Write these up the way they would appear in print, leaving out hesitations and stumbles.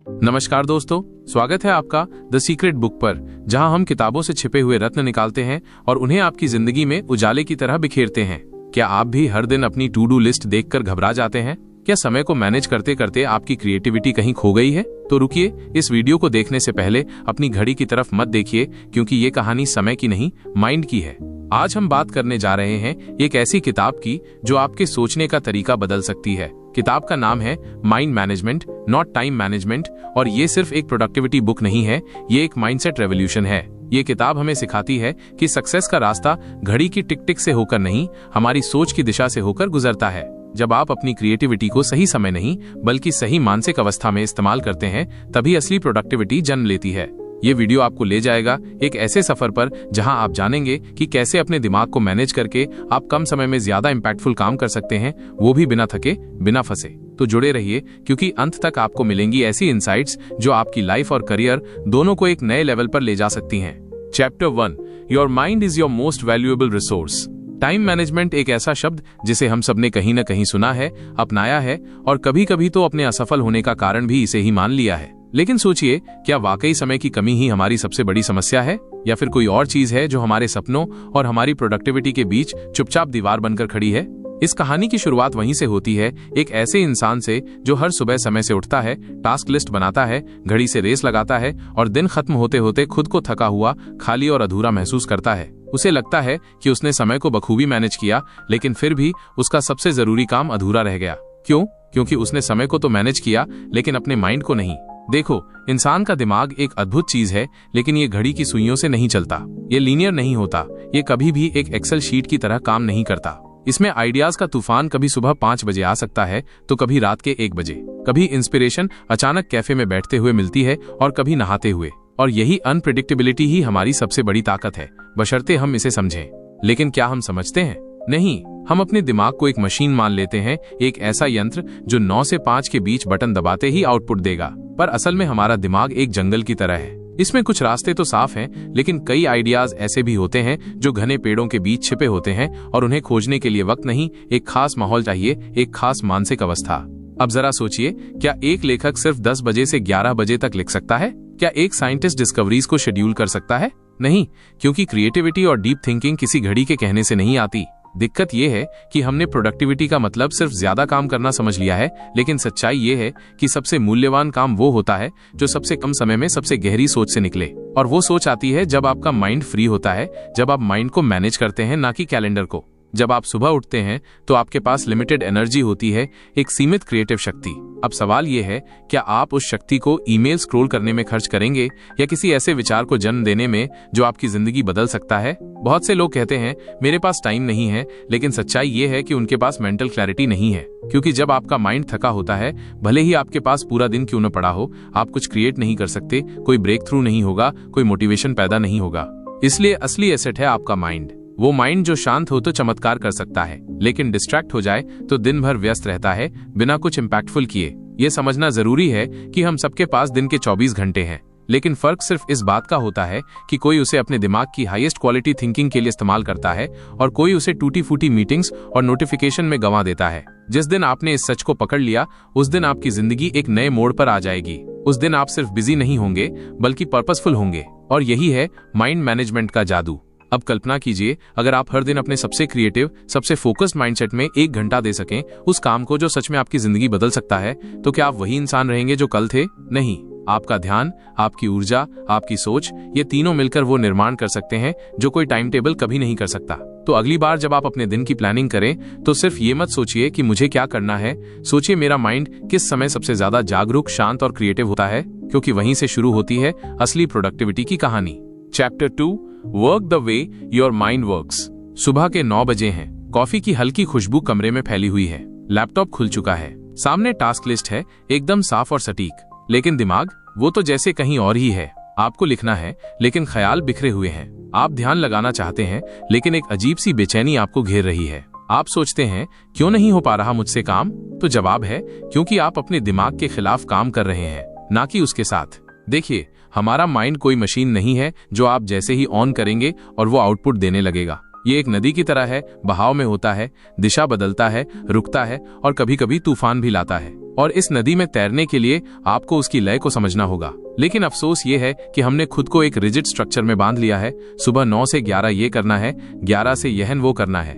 नमस्कार दोस्तों, स्वागत है आपका द सीक्रेट बुक पर, जहां हम किताबों से छिपे हुए रत्न निकालते हैं और उन्हें आपकी जिंदगी में उजाले की तरह बिखेरते हैं। क्या आप भी हर दिन अपनी टू डू लिस्ट देखकर घबरा जाते हैं? क्या समय को मैनेज करते करते आपकी क्रिएटिविटी कहीं खो गई है? तो रुकिए, इस वीडियो को देखने से पहले अपनी घड़ी की तरफ मत देखिए, क्योंकि ये कहानी समय की नहीं, माइंड की है। आज हम बात करने जा रहे हैं एक ऐसी किताब की जो आपके सोचने का तरीका बदल सकती है। किताब का नाम है mind management not time management, और ये सिर्फ एक प्रोडक्टिविटी बुक नहीं है, ये एक माइंडसेट रेवोल्यूशन है। ये किताब हमें सिखाती है कि सक्सेस का रास्ता घड़ी की टिक टिक से होकर नहीं, हमारी सोच की दिशा से होकर गुजरता है। जब आप अपनी क्रिएटिविटी को सही समय नहीं बल्कि सही मानसिक अवस्था में इस्तेमाल करते हैं, तभी असली प्रोडक्टिविटी जन्म लेती है। ये वीडियो आपको ले जाएगा एक ऐसे सफर पर जहां आप जानेंगे कि कैसे अपने दिमाग को मैनेज करके आप कम समय में ज्यादा इंपैक्टफुल काम कर सकते हैं, वो भी बिना थके, बिना फंसे। तो जुड़े रहिए, क्योंकि अंत तक आपको मिलेंगी ऐसी इंसाइट्स जो आपकी लाइफ और करियर दोनों को एक नए लेवल पर ले जा सकती हैं। Chapter 1, your mind is your most valuable resource. Time management एक ऐसा शब्द जिसे हम सबने कहीं न कहीं सुना है, अपनाया है और कभी कभी तो अपने असफल होने का कारण भी इसे ही मान लिया है। लेकिन सोचिए, क्या वाकई समय की कमी ही हमारी सबसे बड़ी समस्या है, या फिर कोई और चीज है जो हमारे सपनों और हमारी प्रोडक्टिविटी के बीच चुपचाप दीवार बनकर खड़ी है? इस कहानी की शुरुआत वहीं से होती है, एक ऐसे इंसान से जो हर सुबह समय से उठता है, टास्क लिस्ट बनाता है, घड़ी से रेस लगाता है और दिन खत्म होते होते खुद को थका हुआ, खाली और अधूरा महसूस करता है। उसे लगता है कि उसने समय को बखूबी मैनेज किया, लेकिन फिर भी उसका सबसे जरूरी काम अधूरा रह गया। क्यों? क्योंकि उसने समय को तो मैनेज किया, लेकिन अपने माइंड को नहीं। देखो, इंसान का दिमाग एक अद्भुत चीज है, लेकिन ये घड़ी की सुइयों से नहीं चलता। ये लीनियर नहीं होता, ये कभी भी एक एक्सेल शीट की तरह काम नहीं करता। इसमें आइडियाज का तूफान कभी सुबह 5 बजे आ सकता है, तो कभी रात के 1 बजे। कभी इंस्पिरेशन अचानक कैफे में बैठते हुए मिलती है और कभी नहाते हुए। और यही अनप्रेडिक्टेबिलिटी ही हमारी सबसे बड़ी ताकत है, बशर्ते हम इसे समझें। लेकिन क्या हम समझते हैं? नहीं। हम अपने दिमाग को एक मशीन मान लेते हैं, एक ऐसा यंत्र जो 9 से 5 के बीच बटन दबाते ही आउटपुट देगा। पर असल में हमारा दिमाग एक जंगल की तरह है। इसमें कुछ रास्ते तो साफ हैं, लेकिन कई आइडियाज ऐसे भी होते हैं जो घने पेड़ों के बीच छिपे होते हैं, और उन्हें खोजने के लिए वक्त नहीं, एक खास माहौल चाहिए, एक खास मानसिक अवस्था। अब जरा सोचिए, क्या एक लेखक सिर्फ 10 बजे से 11 बजे तक लिख सकता है? क्या एक साइंटिस्ट डिस्कवरीज को शेड्यूल कर सकता है? नहीं, क्योंकि क्रिएटिविटी और डीप थिंकिंग किसी घड़ी के कहने से नहीं आती। दिक्कत यह है कि हमने प्रोडक्टिविटी का मतलब सिर्फ ज्यादा काम करना समझ लिया है, लेकिन सच्चाई यह है कि सबसे मूल्यवान काम वो होता है जो सबसे कम समय में सबसे गहरी सोच से निकले। और वो सोच आती है जब आपका माइंड फ्री होता है, जब आप माइंड को मैनेज करते हैं, ना कि कैलेंडर को। जब आप सुबह उठते हैं तो आपके पास लिमिटेड एनर्जी होती है, एक सीमित क्रिएटिव शक्ति। अब सवाल यह है, क्या आप उस शक्ति को ईमेल स्क्रॉल करने में खर्च करेंगे, या किसी ऐसे विचार को जन्म देने में जो आपकी जिंदगी बदल सकता है? बहुत से लोग कहते हैं मेरे पास टाइम नहीं है, लेकिन सच्चाई ये है कि उनके पास मेंटल क्लैरिटी नहीं है। क्योंकि जब आपका माइंड थका होता है, भले ही आपके पास पूरा दिन क्यों न पड़ा हो, आप कुछ क्रिएट नहीं कर सकते, कोई ब्रेक थ्रू नहीं होगा, कोई मोटिवेशन पैदा नहीं होगा। इसलिए असली एसेट है आपका माइंड। वो माइंड जो शांत हो तो चमत्कार कर सकता है, लेकिन डिस्ट्रैक्ट हो जाए तो दिन भर व्यस्त रहता है, बिना कुछ इम्पैक्टफुल किए। ये समझना जरूरी है कि हम सबके पास दिन के 24 घंटे हैं, लेकिन फर्क सिर्फ इस बात का होता है कि कोई उसे अपने दिमाग की हाईएस्ट क्वालिटी थिंकिंग के लिए इस्तेमाल करता है, और कोई उसे टूटी फूटी मीटिंग्स और नोटिफिकेशन में गंवा देता है। जिस दिन आपने इस सच को पकड़ लिया, उस दिन आपकी जिंदगी एक नए मोड़ पर आ जाएगी। उस दिन आप सिर्फ बिजी नहीं होंगे, बल्कि पर्पसफुल होंगे। और यही है माइंड मैनेजमेंट का जादू। अब कल्पना कीजिए, अगर आप हर दिन अपने सबसे क्रिएटिव, सबसे फोकस्ड माइंडसेट में 1 घंटा दे सकें उस काम को जो सच में आपकी जिंदगी बदल सकता है, तो क्या आप वही इंसान रहेंगे जो कल थे? नहीं। आपका ध्यान, आपकी ऊर्जा, आपकी सोच, ये तीनों मिलकर वो निर्माण कर सकते हैं जो कोई टाइम टेबल कभी नहीं कर सकता। तो अगली बार जब आप अपने दिन की प्लानिंग करें, तो सिर्फ ये मत सोचिए कि मुझे क्या करना है, सोचिए मेरा माइंड किस समय सबसे ज्यादा जागरूक, शांत और क्रिएटिव होता है, क्योंकि वहीं से शुरू होती है असली प्रोडक्टिविटी की कहानी। Chapter 2, work the way your mind works. सुबह के 9 बजे हैं, कॉफी की हल्की खुशबू कमरे में फैली हुई है, लैपटॉप खुल चुका है, सामने टास्क लिस्ट है, एकदम साफ और सटीक। लेकिन दिमाग, वो तो जैसे कहीं और ही है। आपको लिखना है, लेकिन ख्याल बिखरे हुए हैं। आप ध्यान लगाना चाहते हैं, लेकिन एक अजीब सी बेचैनी आपको घेर रही है। आप सोचते हैं, क्यों नहीं हो पा रहा मुझसे काम? तो जवाब है, क्योंकि आप अपने दिमाग के खिलाफ काम कर रहे हैं, ना कि उसके साथ। देखिए, हमारा माइंड कोई मशीन नहीं है जो आप जैसे ही ऑन करेंगे और वो आउटपुट देने लगेगा। ये एक नदी की तरह है, बहाव में होता है, दिशा बदलता है, रुकता है और कभी कभी तूफान भी लाता है। और इस नदी में तैरने के लिए आपको उसकी लय को समझना होगा। लेकिन अफसोस ये है कि हमने खुद को एक रिजिड स्ट्रक्चर में बांध लिया है। सुबह 9 से 11 ये करना है, 11 से यहन वो करना है,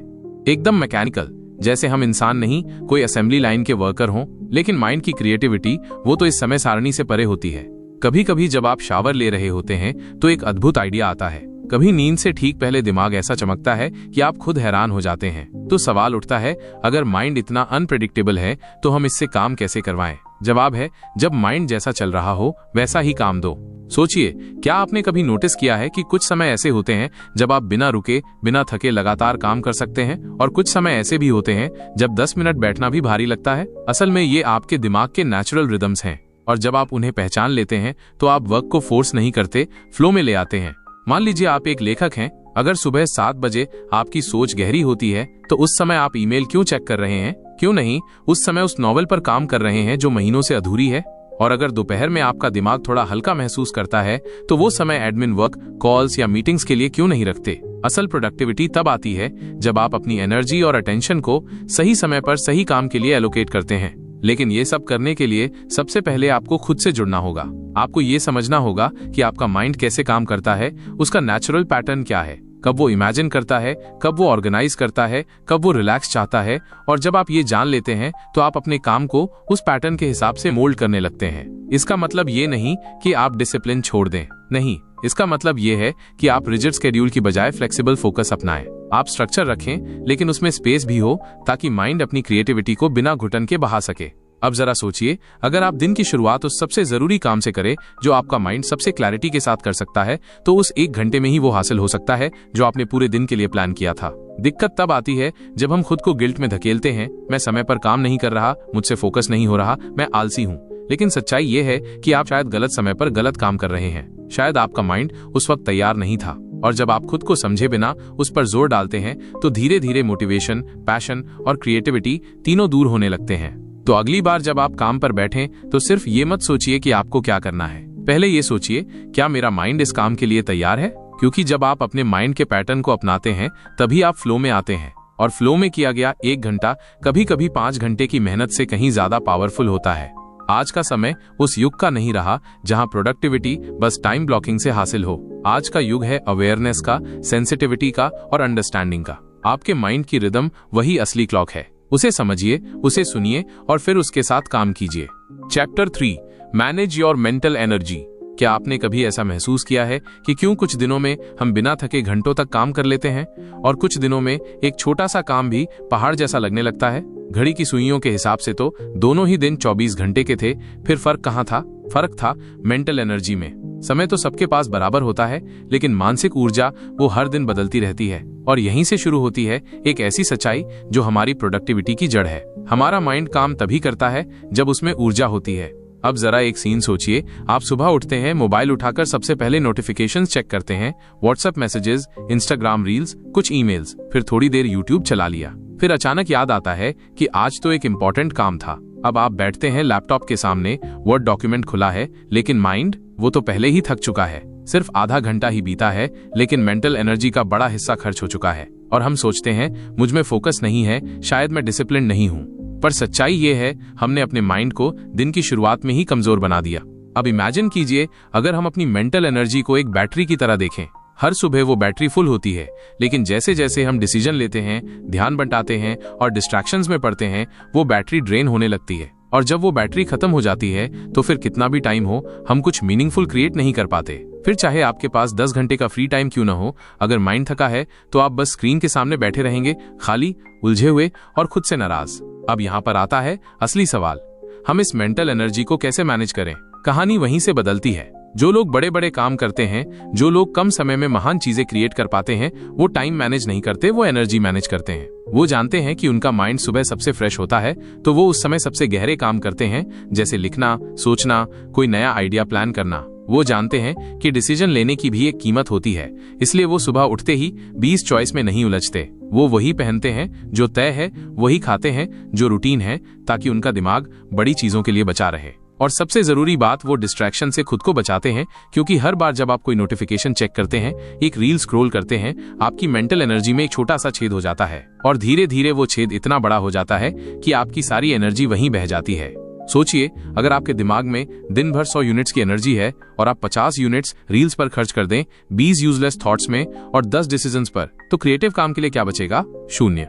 एकदम मैकेनिकल, जैसे हम इंसान नहीं कोई असेंबली लाइन के वर्कर हों। लेकिन माइंड की क्रिएटिविटी वो तो इस समय सारणी से परे होती है। कभी कभी जब आप शावर ले रहे होते हैं तो एक अद्भुत आइडिया आता है। कभी नींद से ठीक पहले दिमाग ऐसा चमकता है कि आप खुद हैरान हो जाते हैं। तो सवाल उठता है, अगर माइंड इतना अनप्रेडिक्टेबल है तो हम इससे काम कैसे करवाएं? जवाब है, जब माइंड जैसा चल रहा हो वैसा ही काम दो। सोचिए, क्या आपने कभी नोटिस किया है कि कुछ समय ऐसे होते हैं जब आप बिना रुके बिना थके लगातार काम कर सकते हैं, और कुछ समय ऐसे भी होते हैं जब 10 मिनट बैठना भी भारी लगता है? असल में ये आपके दिमाग के नेचुरल रिदम्स हैं, और जब आप उन्हें पहचान लेते हैं तो आप वर्क को फोर्स नहीं करते, फ्लो में ले आते हैं। मान लीजिए आप एक लेखक हैं। अगर सुबह 7 बजे आपकी सोच गहरी होती है तो उस समय आप ईमेल क्यों चेक कर रहे हैं? क्यों नहीं उस समय उस नॉवेल पर काम कर रहे हैं जो महीनों से अधूरी है? और अगर दोपहर में आपका दिमाग थोड़ा हल्का महसूस करता है तो वो समय एडमिन वर्क, कॉल्स या मीटिंग्स के लिए क्यों नहीं रखते? असल प्रोडक्टिविटी तब आती है जब आप अपनी एनर्जी और अटेंशन को सही समय पर सही काम के लिए एलोकेट करते हैं। लेकिन ये सब करने के लिए सबसे पहले आपको खुद से जुड़ना होगा। आपको ये समझना होगा कि आपका माइंड कैसे काम करता है, उसका नेचुरल पैटर्न क्या है, कब वो इमेजिन करता है, कब वो ऑर्गेनाइज करता है, कब वो रिलैक्स चाहता है। और जब आप ये जान लेते हैं तो आप अपने काम को उस पैटर्न के हिसाब से मोल्ड करने लगते हैं। इसका मतलब ये नहीं कि आप डिसिप्लिन छोड़ दें, नहीं, इसका मतलब ये है कि आप रिजिड स्केड्यूल की बजाय फ्लेक्सिबल फोकस अपनाएं। आप स्ट्रक्चर रखें लेकिन उसमें स्पेस भी हो ताकि माइंड अपनी क्रिएटिविटी को बिना घुटन के बहा सके। अब जरा सोचिए, अगर आप दिन की शुरुआत उस सबसे जरूरी काम से करें जो आपका माइंड सबसे क्लैरिटी के साथ कर सकता है, तो उस 1 घंटे में ही वो हासिल हो सकता है जो आपने पूरे दिन के लिए प्लान किया था। दिक्कत तब आती है जब हम खुद को गिल्ट में धकेलते हैं, मैं समय पर काम नहीं कर रहा, मुझसे फोकस नहीं हो रहा, मैं आलसी हूँ। लेकिन सच्चाई ये है कि आप शायद गलत समय पर गलत काम कर रहे हैं। शायद आपका माइंड उस वक्त तैयार नहीं था। और जब आप खुद को समझे बिना उस पर जोर डालते हैं तो धीरे धीरे मोटिवेशन, पैशन और क्रिएटिविटी तीनों दूर होने लगते हैं। तो अगली बार जब आप काम पर बैठें तो सिर्फ ये मत सोचिए कि आपको क्या करना है, पहले ये सोचिए, क्या मेरा माइंड इस काम के लिए तैयार है? क्योंकि जब आप अपने माइंड के पैटर्न को अपनाते हैं तभी आप फ्लो में आते हैं। और फ्लो में किया गया 1 घंटा कभी कभी 5 घंटे की मेहनत से कहीं ज्यादा पावरफुल होता है। आज का समय उस युग का नहीं रहा जहां प्रोडक्टिविटी बस टाइम ब्लॉकिंग से हासिल हो। आज का युग है अवेयरनेस का, सेंसिटिविटी का और अंडरस्टैंडिंग का। आपके माइंड की रिदम वही असली क्लॉक है। उसे समझिए, उसे सुनिए और फिर उसके साथ काम कीजिए। Chapter 3, manage your mental energy. क्या आपने कभी ऐसा महसूस किया है कि क्यों कुछ दिनों में हम बिना थके घंटों तक काम कर लेते हैं और कुछ दिनों में एक छोटा सा काम भी पहाड़ जैसा लगने लगता है? घड़ी की सुइयों के हिसाब से तो दोनों ही दिन 24 घंटे के थे, फिर फर्क कहाँ था? फर्क था मेंटल एनर्जी में। समय तो सबके पास बराबर होता है, लेकिन मानसिक ऊर्जा वो हर दिन बदलती रहती है। और यहीं से शुरू होती है एक ऐसी सच्चाई जो हमारी प्रोडक्टिविटी की जड़ है। हमारा माइंड काम तभी करता है जब उसमें ऊर्जा होती है। अब जरा एक सीन सोचिए, आप सुबह उठते हैं, मोबाइल उठाकर सबसे पहले नोटिफिकेशंस चेक करते हैं, व्हाट्सएप मैसेजेस, इंस्टाग्राम रील्स, कुछ ईमेल्स, फिर थोड़ी देर यूट्यूब चला लिया। फिर अचानक याद आता है कि आज तो एक इम्पोर्टेंट काम था। अब आप बैठते हैं लैपटॉप के सामने, वर्ड डॉक्यूमेंट खुला है, लेकिन माइंड वो तो पहले ही थक चुका है। सिर्फ आधा घंटा ही बीता है, लेकिन मेंटल एनर्जी का बड़ा हिस्सा खर्च हो चुका है। और हम सोचते हैं मुझ में फोकस नहीं है, शायद मैं डिसिप्लिन नहीं हूँ। पर सच्चाई ये है, हमने अपने माइंड को दिन की शुरुआत में ही कमजोर बना दिया। अब इमेजिन कीजिए, अगर हम अपनी मेंटल एनर्जी को एक बैटरी की तरह देखें। हर सुबह वो बैटरी फुल होती है, लेकिन जैसे जैसे हम डिसीजन लेते हैं, ध्यान बंटाते हैं और डिस्ट्रैक्शंस में पड़ते हैं, वो बैटरी ड्रेन होने लगती है। और जब वो बैटरी खत्म हो जाती है तो फिर कितना भी टाइम हो, हम कुछ मीनिंगफुल क्रिएट नहीं कर पाते। फिर चाहे आपके पास 10 घंटे का फ्री टाइम क्यों ना हो, अगर माइंड थका है तो आप बस स्क्रीन के सामने बैठे रहेंगे, खाली, उलझे हुए और खुद से नाराज। अब यहाँ पर आता है असली सवाल, हम इस मेंटल एनर्जी को कैसे मैनेज करें? कहानी वहीं से बदलती है। जो लोग बड़े बड़े काम करते हैं, जो लोग कम समय में महान चीजें क्रिएट कर पाते हैं, वो टाइम मैनेज नहीं करते, वो एनर्जी मैनेज करते हैं। वो जानते हैं कि उनका माइंड सुबह सबसे फ्रेश होता है, तो वो उस समय सबसे गहरे काम करते हैं, जैसे लिखना, सोचना, कोई नया आइडिया प्लान करना। वो जानते हैं कि डिसीजन लेने की भी एक कीमत होती है, इसलिए वो सुबह उठते ही 20 चॉइस में नहीं उलझते। वो वही पहनते हैं जो तय है, वही खाते हैं जो रूटीन है, ताकि उनका दिमाग बड़ी चीजों के लिए बचा रहे। और सबसे जरूरी बात, वो डिस्ट्रैक्शन से खुद को बचाते हैं, क्योंकि हर बार जब आप कोई नोटिफिकेशन चेक करते हैं, एक रील स्क्रॉल करते हैं, आपकी मेंटल एनर्जी में एक छोटा सा छेद हो जाता है। और धीरे धीरे वो छेद इतना बड़ा हो जाता है कि आपकी सारी एनर्जी वहीं बह जाती है। सोचिए, अगर आपके दिमाग में दिन भर 100 यूनिट्स की एनर्जी है और आप 50 यूनिट्स रील्स पर खर्च कर दें, 20 यूजलेस थॉट्स में और 10 डिसीजंस पर, तो क्रिएटिव काम के लिए क्या बचेगा? शून्य।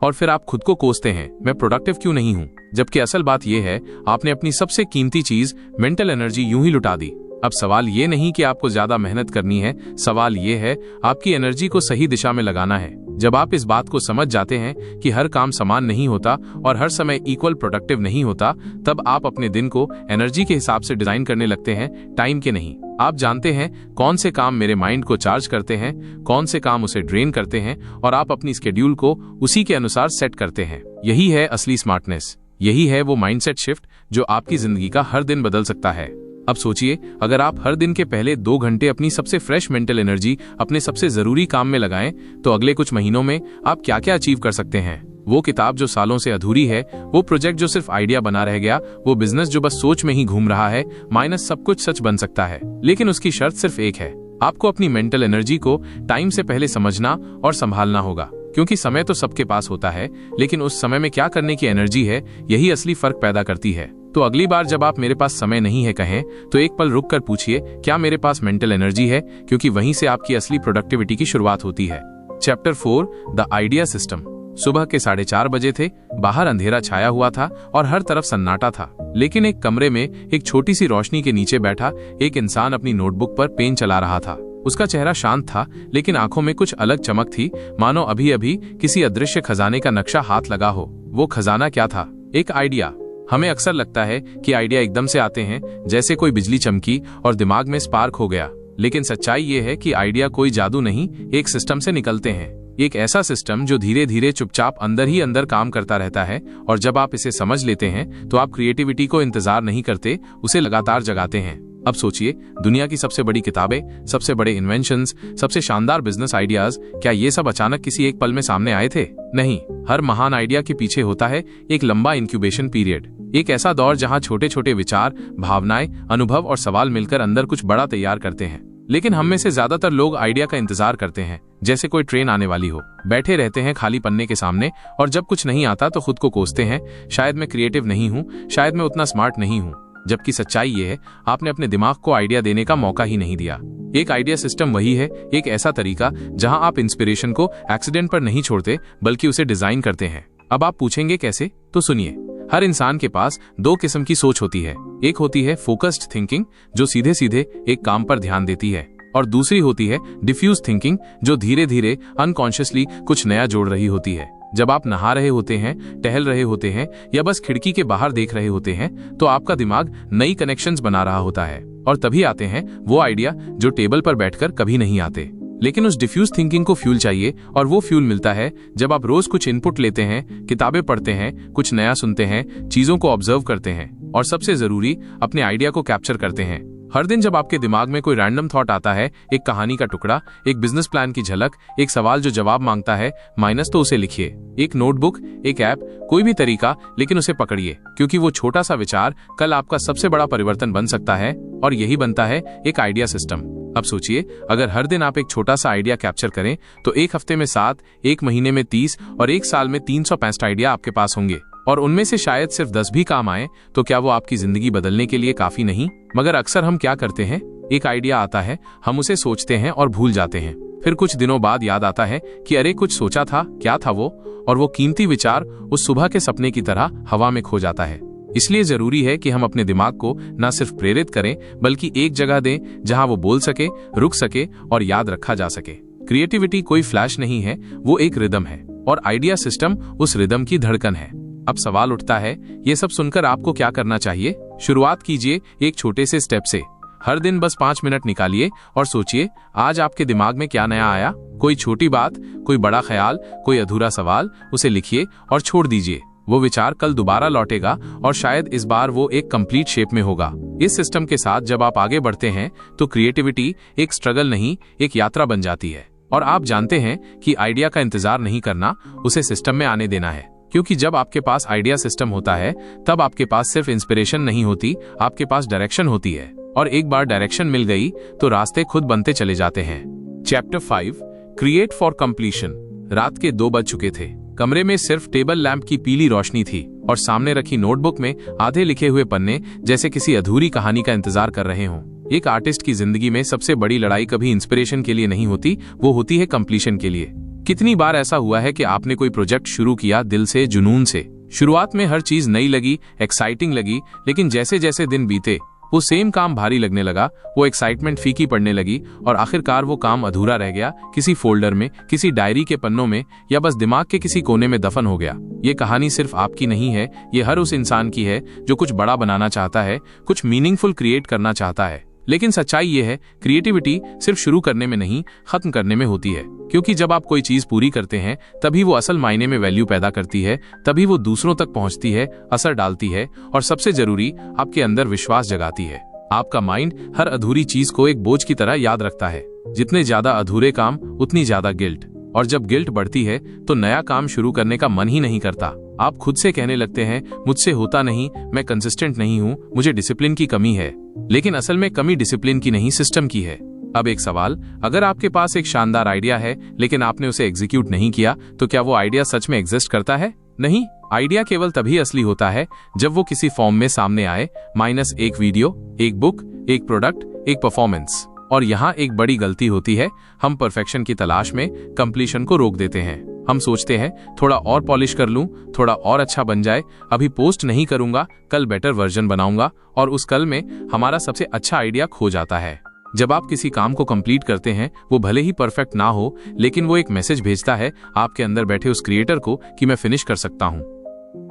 और फिर आप खुद को कोसते हैं, मैं प्रोडक्टिव क्यों नहीं हूं, जबकि असल बात यह है आपने अपनी सबसे कीमती चीज मेंटल एनर्जी यूं ही लुटा दी। अब सवाल ये नहीं कि आपको ज्यादा मेहनत करनी है, सवाल ये है आपकी एनर्जी को सही दिशा में लगाना है। जब आप इस बात को समझ जाते हैं कि हर काम समान नहीं होता और हर समय इक्वल प्रोडक्टिव नहीं होता, तब आप अपने दिन को एनर्जी के हिसाब से डिजाइन करने लगते हैं, टाइम के नहीं। आप जानते हैं कौन से काम मेरे माइंड को चार्ज करते हैं, कौन से काम उसे ड्रेन करते हैं, और आप अपनी स्केड्यूल को उसी के अनुसार सेट करते हैं। यही है असली स्मार्टनेस, यही है वो माइंडसेट शिफ्ट जो आपकी जिंदगी का हर दिन बदल सकता है। अब सोचिए, अगर आप हर दिन के पहले 2 घंटे अपनी सबसे फ्रेश मेंटल एनर्जी अपने सबसे जरूरी काम में लगाएं, तो अगले कुछ महीनों में आप क्या क्या अचीव कर सकते हैं। वो किताब जो सालों से अधूरी है, वो प्रोजेक्ट जो सिर्फ आइडिया बना रह गया, वो बिजनेस जो बस सोच में ही घूम रहा है, माइनस सब कुछ सच बन सकता है। लेकिन उसकी शर्त सिर्फ एक है, आपको अपनी मेंटल एनर्जी को टाइम से पहले समझना और संभालना होगा। क्योंकि समय तो सबके पास होता है, लेकिन उस समय में क्या करने की एनर्जी है, यही असली फर्क पैदा करती है। तो अगली बार जब आप मेरे पास समय नहीं है कहें, तो एक पल रुक कर पूछिए, क्या मेरे पास मेंटल एनर्जी है? क्योंकि वहीं से आपकी असली प्रोडक्टिविटी की शुरुआत होती है। Chapter 4, the idea system. सुबह के 4:30 बजे थे, बाहर अंधेरा छाया हुआ था और हर तरफ सन्नाटा था। लेकिन एक कमरे में एक छोटी सी रोशनी के नीचे बैठा एक इंसान अपनी नोटबुक पर पेन चला रहा था। उसका चेहरा शांत था, लेकिन आंखों में कुछ अलग चमक थी, मानो अभी अभी किसी अदृश्य खजाने का नक्शा हाथ लगा हो। वो खजाना क्या था? एक आइडिया। हमें अक्सर लगता है कि आइडिया एकदम से आते हैं, जैसे कोई बिजली चमकी और दिमाग में स्पार्क हो गया। लेकिन सच्चाई ये है कि आइडिया कोई जादू नहीं, एक सिस्टम से निकलते हैं। एक ऐसा सिस्टम जो धीरे धीरे चुपचाप अंदर ही अंदर काम करता रहता है, और जब आप इसे समझ लेते हैं तो आप क्रिएटिविटी को इंतजार नहीं करते, उसे लगातार जगाते हैं। अब सोचिए, दुनिया की सबसे बड़ी किताबें, सबसे बड़े इन्वेंशंस, सबसे शानदार बिजनेस आइडियाज, क्या ये सब अचानक किसी एक पल में सामने आए थे? नहीं। हर महान आइडिया के पीछे होता है एक लंबा इंक्यूबेशन पीरियड, एक ऐसा दौर जहां छोटे छोटे विचार, भावनाएं, अनुभव और सवाल मिलकर अंदर कुछ बड़ा तैयार करते हैं। लेकिन हम में से ज्यादातर लोग आइडिया का इंतजार करते हैं, जैसे कोई ट्रेन आने वाली हो। बैठे रहते हैं खाली पन्ने के सामने, और जब कुछ नहीं आता तो खुद को कोसते हैं, शायद मैं क्रिएटिव नहीं हूं, शायद मैं उतना स्मार्ट नहीं हूं। जबकि सच्चाई ये है, आपने अपने दिमाग को आइडिया देने का मौका ही नहीं दिया। एक आइडिया सिस्टम वही है, एक ऐसा तरीका जहां आप इंस्पिरेशन को एक्सीडेंट पर नहीं छोड़ते, बल्कि उसे डिजाइन करते हैं। अब आप पूछेंगे कैसे? तो सुनिए। हर इंसान के पास 2 किस्म की सोच होती है। एक होती है फोकस्ड थिंकिंग, जो सीधे सीधे एक काम पर ध्यान देती है, और दूसरी होती है डिफ्यूज थिंकिंग, जो धीरे धीरे अनकॉन्शियसली कुछ नया जोड़ रही होती है। जब आप नहा रहे होते हैं, टहल रहे होते हैं, या बस खिड़की के बाहर देख रहे होते हैं, तो आपका दिमाग नई कनेक्शंस बना रहा होता है, और तभी आते हैं वो आइडिया जो टेबल पर बैठकर कभी नहीं आते। लेकिन उस डिफ्यूज थिंकिंग को फ्यूल चाहिए, और वो फ्यूल मिलता है जब आप रोज कुछ इनपुट लेते हैं, किताबें पढ़ते हैं, कुछ नया सुनते हैं, चीजों को ऑब्जर्व करते हैं, और सबसे जरूरी, अपने आइडिया को कैप्चर करते हैं। हर दिन जब आपके दिमाग में कोई रैंडम थॉट आता है, एक कहानी का टुकड़ा, एक बिजनेस प्लान की झलक, एक सवाल जो जवाब मांगता है, माइनस, तो उसे लिखिए। एक नोटबुक, एक ऐप, कोई भी तरीका, लेकिन उसे पकड़िए, क्योंकि वो छोटा सा विचार कल आपका सबसे बड़ा परिवर्तन बन सकता है, और यही बनता है एक आइडिया सिस्टम। अब सोचिए, अगर हर दिन आप एक छोटा सा आइडिया कैप्चर करें, तो एक हफ्ते में 7, एक महीने में 30 और एक साल में 365 आइडिया आपके पास होंगे। और उनमें से शायद सिर्फ 10 भी काम आए, तो क्या वो आपकी जिंदगी बदलने के लिए काफी नहीं? मगर अक्सर हम क्या करते हैं, एक आइडिया आता है, हम उसे सोचते हैं और भूल जाते हैं। फिर कुछ दिनों बाद याद आता है कि अरे कुछ सोचा था, क्या था वो? और वो कीमती विचार उस सुबह के सपने की तरह हवा में खो जाता है। इसलिए जरूरी है कि हम अपने दिमाग को न सिर्फ प्रेरित करें, बल्कि एक जगह दें जहां वो बोल सके, रुक सके और याद रखा जा सके। क्रिएटिविटी कोई फ्लैश नहीं है, वो एक रिदम है, और आइडिया सिस्टम उस रिदम की धड़कन है। अब सवाल उठता है, ये सब सुनकर आपको क्या करना चाहिए? शुरुआत कीजिए एक छोटे से स्टेप से। हर दिन बस 5 मिनट निकालिए और सोचिए, आज आपके दिमाग में क्या नया आया? कोई छोटी बात, कोई बड़ा ख्याल, कोई अधूरा सवाल, उसे लिखिए और छोड़ दीजिए। वो विचार कल दोबारा लौटेगा, और शायद इस बार वो एक कंप्लीट शेप में होगा। इस सिस्टम के साथ जब आप आगे बढ़ते हैं, तो क्रिएटिविटी एक स्ट्रगल नहीं, एक यात्रा बन जाती है। और आप जानते हैं कि आइडिया का इंतजार नहीं करना, उसे सिस्टम में आने देना है। क्योंकि जब आपके पास आइडिया सिस्टम होता है, तब आपके पास सिर्फ इंस्पिरेशन नहीं होती, आपके पास डायरेक्शन होती है। और एक बार डायरेक्शन मिल गई, तो रास्ते खुद बनते चले जाते हैं। Chapter 5, create for completion. रात के 2 बज चुके थे। कमरे में सिर्फ टेबल लैंप की पीली रोशनी थी, और सामने रखी नोटबुक में आधे लिखे हुए पन्ने जैसे किसी अधूरी कहानी का इंतजार कर रहे हों। एक आर्टिस्ट की जिंदगी में सबसे बड़ी लड़ाई कभी इंस्पिरेशन के लिए नहीं होती, वो होती है कंप्लीशन के लिए। कितनी बार ऐसा हुआ है कि आपने कोई प्रोजेक्ट शुरू किया दिल से, जुनून से। शुरुआत में हर चीज नई लगी, एक्साइटिंग लगी, लेकिन जैसे जैसे दिन बीते वो सेम काम भारी लगने लगा, वो एक्साइटमेंट फीकी पड़ने लगी और आखिरकार वो काम अधूरा रह गया, किसी फोल्डर में, किसी डायरी के पन्नों में या बस दिमाग के किसी कोने में दफन हो गया। ये कहानी सिर्फ आपकी नहीं है, ये हर उस इंसान की है जो कुछ बड़ा बनाना चाहता है, कुछ मीनिंगफुल क्रिएट करना चाहता है। लेकिन सच्चाई ये है, क्रिएटिविटी सिर्फ शुरू करने में नहीं, खत्म करने में होती है। क्योंकि जब आप कोई चीज पूरी करते हैं तभी वो असल मायने में वैल्यू पैदा करती है, तभी वो दूसरों तक पहुंचती है, असर डालती है और सबसे जरूरी आपके अंदर विश्वास जगाती है। आपका माइंड हर अधूरी चीज को एक बोझ की तरह याद रखता है। जितने ज्यादा अधूरे काम उतनी ज्यादा गिल्ट, और जब गिल्ट बढ़ती है तो नया काम शुरू करने का मन ही नहीं करता। आप खुद से कहने लगते हैं, मुझसे होता नहीं, मैं कंसिस्टेंट नहीं हूँ, मुझे डिसिप्लिन की कमी है। लेकिन असल में कमी डिसिप्लिन की नहीं, सिस्टम की है। अब एक सवाल, अगर आपके पास एक शानदार आइडिया है लेकिन आपने उसे एग्जीक्यूट नहीं किया, तो क्या वो आइडिया सच में एग्जिस्ट करता है? नहीं। आइडिया केवल तभी असली होता है जब वो किसी फॉर्म में सामने आए, माइनस एक वीडियो, एक बुक, एक प्रोडक्ट, एक परफॉर्मेंस। और यहाँ एक बड़ी गलती होती है, हम परफेक्शन की तलाश में कंप्लीशन को रोक देते हैं। हम सोचते हैं थोड़ा और पॉलिश कर लूं, थोड़ा और अच्छा बन जाए, अभी पोस्ट नहीं करूंगा, कल बेटर वर्जन बनाऊंगा, और उस कल में हमारा सबसे अच्छा आइडिया खो जाता है। जब आप किसी काम को कंप्लीट करते हैं, वो भले ही परफेक्ट ना हो, लेकिन वो एक मैसेज भेजता है आपके अंदर बैठे उस क्रिएटर को कि मैं फिनिश कर सकता हूं।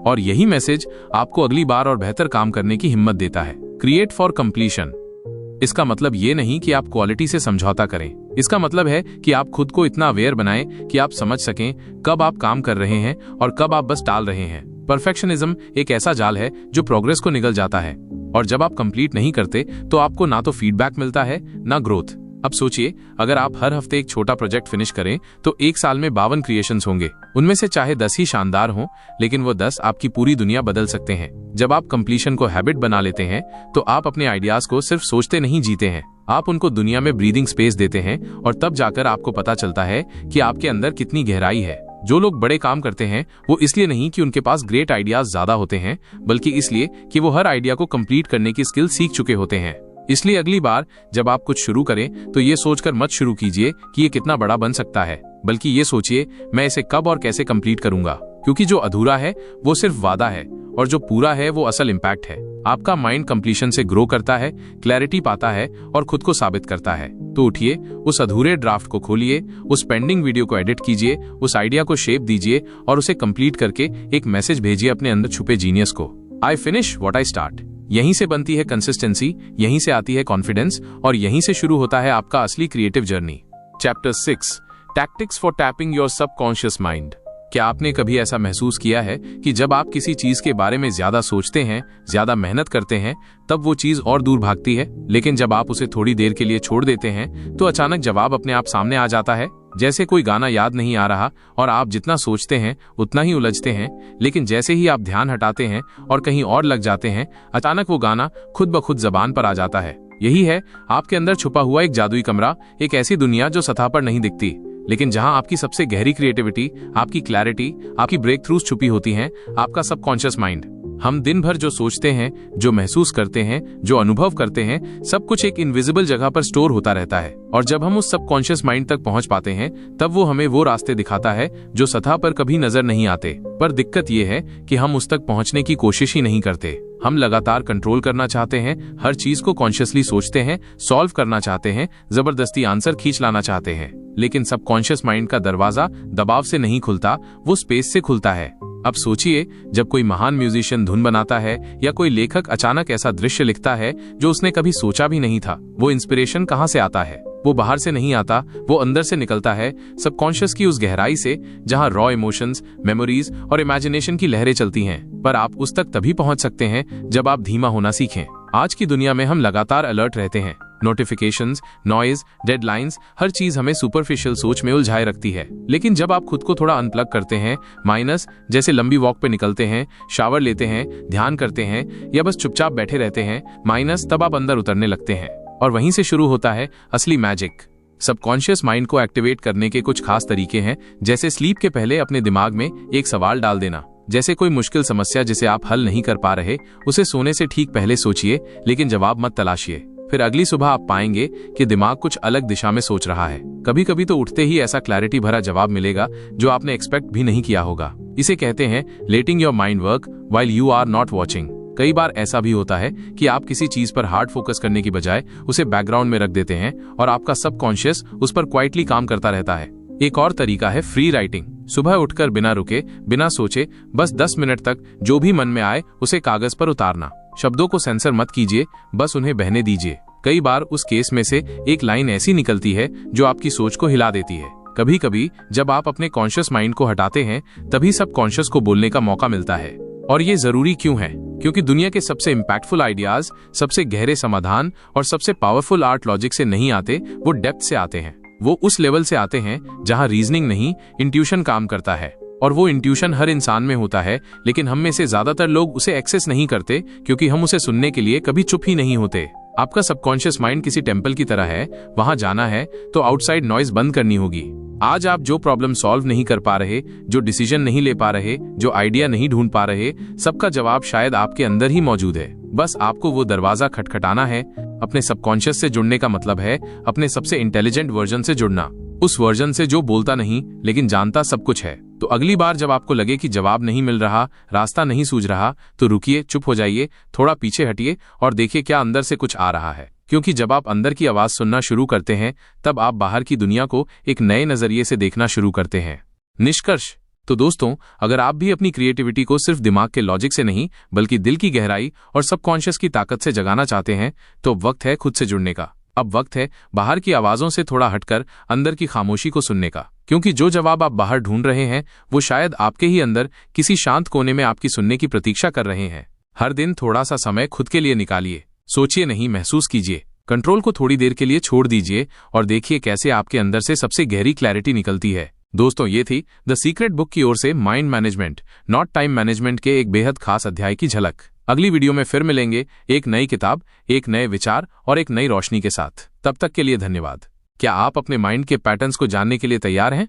और यही मैसेज आपको अगली बार और बेहतर काम करने की हिम्मत देता है। Create for completion. इसका मतलब ये नहीं कि आप क्वालिटी से समझौता करें। इसका मतलब है कि आप खुद को इतना अवेयर बनाएं कि आप समझ सकें कब आप काम कर रहे हैं और कब आप बस टाल रहे हैं। परफेक्शनिज्म एक ऐसा जाल है जो प्रोग्रेस को निगल जाता है, और जब आप कंप्लीट नहीं करते तो आपको ना तो फीडबैक मिलता है ना ग्रोथ। अब सोचिए, अगर आप हर हफ्ते एक छोटा प्रोजेक्ट फिनिश करें तो एक साल में 52 क्रिएशंस होंगे। उनमें से चाहे 10 ही शानदार हों, लेकिन वो 10 आपकी पूरी दुनिया बदल सकते हैं। जब आप कंप्लीशन को हैबिट बना लेते हैं तो आप अपने आइडियाज को सिर्फ सोचते नहीं, जीते हैं। आप उनको दुनिया में ब्रीदिंग स्पेस देते हैं, और तब जाकर आपको पता चलता है कि आपके अंदर कितनी गहराई है। जो लोग बड़े काम करते हैं वो इसलिए नहीं कि उनके पास ग्रेट आइडियाज ज्यादा होते हैं, बल्कि इसलिए कि वो हर आइडिया को कंप्लीट करने की स्किल सीख चुके होते हैं। इसलिए अगली बार जब आप कुछ शुरू करें तो ये सोचकर मत शुरू कीजिए कि ये कितना बड़ा बन सकता है, बल्कि ये सोचिए मैं इसे कब और कैसे कंप्लीट करूंगा। क्योंकि जो अधूरा है वो सिर्फ वादा है, और जो पूरा है वो असल इम्पैक्ट है। आपका माइंड कंप्लीशन से ग्रो करता है, क्लैरिटी पाता है और खुद को साबित करता है। तो उठिए, उस अधूरे ड्राफ्ट को खोलिए, उस पेंडिंग वीडियो को एडिट कीजिए, उस आइडिया को शेप दीजिए और उसे कंप्लीट करके एक मैसेज भेजिए अपने अंदर छुपे जीनियस को। I finish what I start. यहीं से बनती है कंसिस्टेंसी, यहीं से आती है कॉन्फिडेंस, और यहीं से शुरू होता है आपका असली creative journey. Chapter 6, tactics for tapping your subconscious mind. क्या आपने कभी ऐसा महसूस किया है कि जब आप किसी चीज के बारे में ज्यादा सोचते हैं, ज्यादा मेहनत करते हैं, तब वो चीज और दूर भागती है, लेकिन जब आप उसे थोड़ी देर के लिए छोड़ देते हैं तो अचानक जवाब अपने आप सामने आ जाता है? जैसे कोई गाना याद नहीं आ रहा और आप जितना सोचते हैं उतना ही उलझते हैं, लेकिन जैसे ही आप ध्यान हटाते हैं और कहीं और लग जाते हैं, अचानक वो गाना खुद ब खुद जबान पर आ जाता है। यही है आपके अंदर छुपा हुआ एक जादुई कमरा, एक ऐसी दुनिया जो सतह पर नहीं दिखती, लेकिन जहां आपकी सबसे गहरी क्रिएटिविटी, आपकी क्लैरिटी, आपकी ब्रेक थ्रूज छुपी होती हैं। आपका सबकॉन्शियस माइंड। हम दिन भर जो सोचते हैं, जो महसूस करते हैं, जो अनुभव करते हैं, सब कुछ एक इनविजिबल जगह पर स्टोर होता रहता है, और जब हम उस सबकॉन्शियस माइंड तक पहुंच पाते हैं तब वो हमें वो रास्ते दिखाता है जो सतह पर कभी नजर नहीं आते। पर दिक्कत ये है कि हम उस तक पहुंचने की कोशिश ही नहीं करते। हम लगातार कंट्रोल करना चाहते हैं, हर चीज को कॉन्शियसली सोचते हैं, सॉल्व करना चाहते हैं, जबरदस्ती आंसर खींच लाना चाहते हैं, लेकिन सबकॉन्शियस माइंड का दरवाजा दबाव से नहीं खुलता, वो स्पेस से खुलता है। अब सोचिए, जब कोई महान म्यूजिशियन धुन बनाता है या कोई लेखक अचानक ऐसा दृश्य लिखता है जो उसने कभी सोचा भी नहीं था, वो इंस्पिरेशन कहाँ से आता है? वो बाहर से नहीं आता, वो अंदर से निकलता है, सबकॉन्शियस की उस गहराई से जहां रॉ इमोशंस, मेमोरीज और इमेजिनेशन की लहरें चलती हैं। पर आप उस तक तभी पहुंच सकते हैं जब आप धीमा होना सीखें। आज की दुनिया में हम लगातार अलर्ट रहते हैं। नोटिफिकेशंस, नॉइज, डेडलाइंस, हर चीज हमें सुपरफिशियल सोच में उलझाए रखती है। लेकिन जब आप खुद को थोड़ा अनप्लग करते हैं, माइनस जैसे लंबी वॉक पे निकलते हैं, शावर लेते हैं, ध्यान करते हैं या बस चुपचाप बैठे रहते हैं, माइनस तब आप अंदर उतरने लगते हैं, और वहीं से शुरू होता है असली मैजिक। सबकॉन्शियस माइंड को एक्टिवेट करने के कुछ खास तरीके हैं, जैसे स्लीप के पहले अपने दिमाग में एक सवाल डाल देना, जैसे कोई मुश्किल समस्या जिसे आप हल नहीं कर पा रहे, उसे सोने से ठीक पहले सोचिए, लेकिन जवाब मत तलाशिए। फिर अगली सुबह आप पाएंगे कि दिमाग कुछ अलग दिशा में सोच रहा है। कभी कभी तो उठते ही ऐसा क्लैरिटी भरा जवाब मिलेगा जो आपने एक्सपेक्ट भी नहीं किया होगा। इसे कहते हैं letting your mind work while you are not watching. कई बार ऐसा भी होता है कि आप किसी चीज पर हार्ड फोकस करने की बजाय उसे बैकग्राउंड में रख देते हैं और आपका सबकॉन्शियस उस पर क्वाइटली काम करता रहता है। एक और तरीका है फ्री राइटिंग। सुबह उठकर बिना रुके, बिना सोचे, बस 10 मिनट तक जो भी मन में आए उसे कागज पर उतारना। शब्दों को सेंसर मत कीजिए, बस उन्हें बहने दीजिए। कई बार उस केस में से एक लाइन ऐसी निकलती है जो आपकी सोच को हिला देती है। कभी कभी जब आप अपने कॉन्शियस माइंड को हटाते हैं, तभी सबकॉन्शियस को बोलने का मौका मिलता है। और ये जरूरी क्यों है? क्योंकि दुनिया के सबसे इम्पैक्टफुल आइडियाज, सबसे गहरे समाधान और सबसे पावरफुल आर्ट लॉजिक से नहीं आते, वो डेप्थ से आते हैं। वो उस लेवल से आते हैं जहां रीजनिंग नहीं, इंट्यूशन काम करता है। और वो इंट्यूशन हर इंसान में होता है, लेकिन हम में से ज्यादातर लोग उसे एक्सेस नहीं करते क्योंकि हम उसे सुनने के लिए कभी चुप ही नहीं होते। आपका सबकॉन्शियस माइंड किसी टेम्पल की तरह है। वहां जाना है तो आउटसाइड नॉइज बंद करनी होगी। आज आप जो प्रॉब्लम सॉल्व नहीं कर पा रहे, जो डिसीजन नहीं ले पा रहे, जो आइडिया नहीं ढूंढ पा रहे, सबका जवाब शायद आपके अंदर ही मौजूद है। बस आपको वो दरवाजा खटखटाना है। अपने सबकॉन्शियस से जुड़ने का मतलब है अपने सबसे इंटेलिजेंट वर्जन से जुड़ना, उस वर्जन से जो बोलता नहीं लेकिन जानता सब कुछ है। तो अगली बार जब आपको लगे कि जवाब नहीं मिल रहा, रास्ता नहीं सूझ रहा, तो रुकिए, चुप हो जाइए, थोड़ा पीछे हटिए और देखिए क्या अंदर से कुछ आ रहा है। क्योंकि जब आप अंदर की आवाज सुनना शुरू करते हैं, तब आप बाहर की दुनिया को एक नए नजरिए से देखना शुरू करते हैं। निष्कर्ष तो दोस्तों, अगर आप भी अपनी क्रिएटिविटी को सिर्फ दिमाग के लॉजिक से नहीं, बल्कि दिल की गहराई और सबकॉन्शियस की ताकत से जगाना चाहते हैं, तो वक्त है खुद से जुड़ने का। अब वक्त है बाहर की आवाजों से थोड़ा हटकर अंदर की खामोशी को सुनने का। क्योंकि जो जवाब आप बाहर ढूंढ रहे हैं, वो शायद आपके ही अंदर किसी शांत कोने में आपकी सुनने की प्रतीक्षा कर रहे हैं। हर दिन थोड़ा सा समय खुद के लिए निकालिए। सोचिए नहीं, महसूस कीजिए। कंट्रोल को थोड़ी देर के लिए छोड़ दीजिए और देखिए कैसे आपके अंदर से सबसे गहरी क्लैरिटी निकलती है। दोस्तों, ये थी द सीक्रेट बुक की ओर से mind management not time management के एक बेहद खास अध्याय की झलक। अगली वीडियो में फिर मिलेंगे एक नई किताब, एक नए विचार और एक नई रोशनी के साथ। तब तक के लिए धन्यवाद। क्या आप अपने माइंड के पैटर्न्स को जानने के लिए तैयार हैं?